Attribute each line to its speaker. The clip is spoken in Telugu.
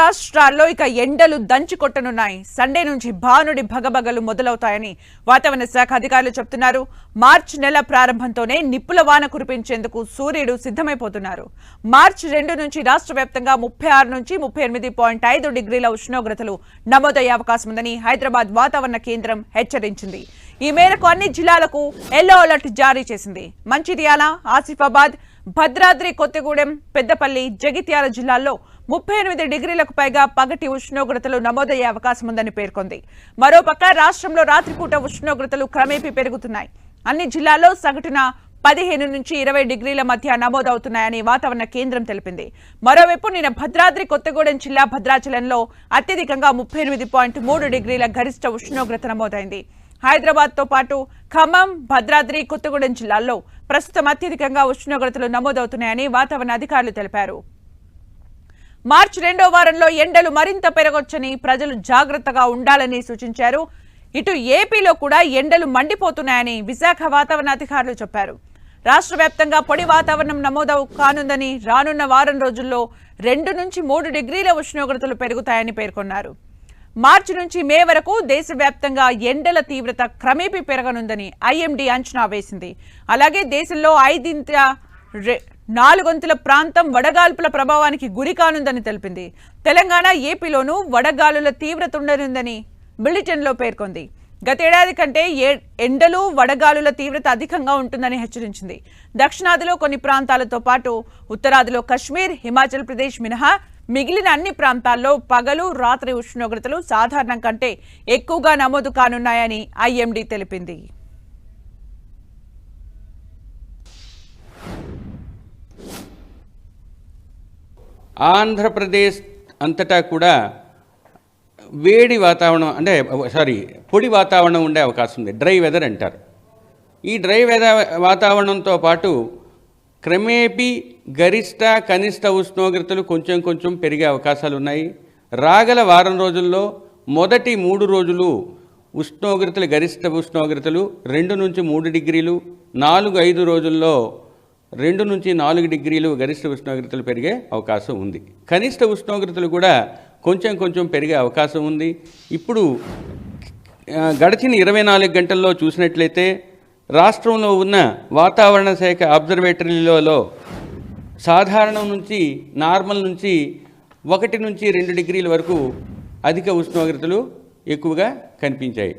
Speaker 1: రాష్ట్రాల్లో ఇక ఎండలు దంచి కొట్టనున్నాయి. సండే నుంచి భానుడి భగభగలు మొదలవుతాయని వాతావరణ శాఖ అధికారులు చెబుతున్నారు. మార్చి నెల ప్రారంభంతోనే నిప్పుల వాన కురిపించేందుకు సూర్యుడు సిద్ధమైపోతున్నారు. మార్చి 2 నుంచి రాష్ట్ర వ్యాప్తంగా 36 నుంచి 38.5 డిగ్రీల ఉష్ణోగ్రతలు నమోదయ్యే అవకాశం ఉందని హైదరాబాద్ వాతావరణ కేంద్రం హెచ్చరించింది. ఈ మేరకు అన్ని జిల్లాలకు ఎల్లో అలర్ట్ జారీ చేసింది. మంచిర్యాల, ఆసిఫాబాద్, భద్రాద్రి కొత్తగూడెం, పెద్దపల్లి, జగిత్యాల జిల్లాల్లో 38 డిగ్రీలకు పైగా పగటి ఉష్ణోగ్రతలు నమోదయ్యే అవకాశం ఉందని పేర్కొంది. మరోపక్క రాష్ట్రంలో రాత్రిపూట ఉష్ణోగ్రతలు క్రమేపీ పెరుగుతున్నాయి. అన్ని జిల్లాల్లో సగటున 15 నుంచి 20 డిగ్రీల మధ్య నమోదవుతున్నాయని వాతావరణ కేంద్రం తెలిపింది. మరోవైపు నిన్న భద్రాద్రి కొత్తగూడెం జిల్లా భద్రాచలంలో అత్యధికంగా 38.3 డిగ్రీల గరిష్ట ఉష్ణోగ్రత నమోదైంది. హైదరాబాద్ తో పాటు ఖమ్మం, భద్రాద్రి కొత్తగూడెం జిల్లాల్లో ప్రస్తుతం అత్యధికంగా ఉష్ణోగ్రతలు నమోదవుతున్నాయని వాతావరణ అధికారులు తెలిపారు. మార్చి 2వ వారంలో ఎండలు మరింత పెరగొచ్చని ప్రజలు జాగ్రత్తగా ఉండాలని సూచించారు. ఇటు ఏపీలో కూడా ఎండలు మండిపోతున్నాయని విశాఖ వాతావరణ అధికారులు చెప్పారు. రాష్ట్ర వ్యాప్తంగా పొడి వాతావరణం నమోదు కానుందని, రానున్న వారం రోజుల్లో 2 నుంచి 3 డిగ్రీల ఉష్ణోగ్రతలు పెరుగుతాయని పేర్కొన్నారు. మార్చి నుంచి మే వరకు దేశవ్యాప్తంగా ఎండల తీవ్రత క్రమేపీ పెరగనుందని ఐఎండీ అంచనా వేసింది. అలాగే దేశంలో 4 ప్రాంతం వడగాల్పుల ప్రభావానికి గురి కానుందని తెలిపింది. తెలంగాణ, ఏపీలోనూ వడగాలుల తీవ్రత ఉండనుందని బులెటిన్లో పేర్కొంది. గతేడాది కంటే ఎండలు, వడగాలుల తీవ్రత అధికంగా ఉంటుందని హెచ్చరించింది. దక్షిణాదిలో కొన్ని ప్రాంతాలతో పాటు ఉత్తరాదిలో కశ్మీర్, హిమాచల్ ప్రదేశ్ మినహా మిగిలిన అన్ని ప్రాంతాల్లో పగలు, రాత్రి ఉష్ణోగ్రతలు సాధారణం కంటే ఎక్కువగా నమోదు కానున్నాయని ఐఎండీ తెలిపింది.
Speaker 2: ఆంధ్రప్రదేశ్ అంతటా కూడా వేడి వాతావరణం పొడి వాతావరణం ఉండే అవకాశం ఉంది. డ్రై వెదర్ అంటారు. ఈ డ్రై వెదర్ వాతావరణంతో పాటు క్రమేపీ గరిష్ట, కనిష్ట ఉష్ణోగ్రతలు కొంచెం పెరిగే అవకాశాలు ఉన్నాయి. రాగల వారం రోజుల్లో మొదటి 3 రోజులు ఉష్ణోగ్రతలు, గరిష్ట ఉష్ణోగ్రతలు 2 నుంచి 3 డిగ్రీలు, 4-5 రోజుల్లో 2 నుంచి 4 డిగ్రీలు గరిష్ట ఉష్ణోగ్రతలు పెరిగే అవకాశం ఉంది. కనిష్ట ఉష్ణోగ్రతలు కూడా కొంచెం పెరిగే అవకాశం ఉంది. ఇప్పుడు గడిచిన 24 గంటల్లో చూసినట్లయితే రాష్ట్రంలో ఉన్న వాతావరణ శాఖ అబ్జర్వేటరీలలో సాధారణం నుంచి, నార్మల్ నుంచి 1 నుంచి 2 డిగ్రీల వరకు అధిక ఉష్ణోగ్రతలు ఎక్కువగా కనిపించాయి.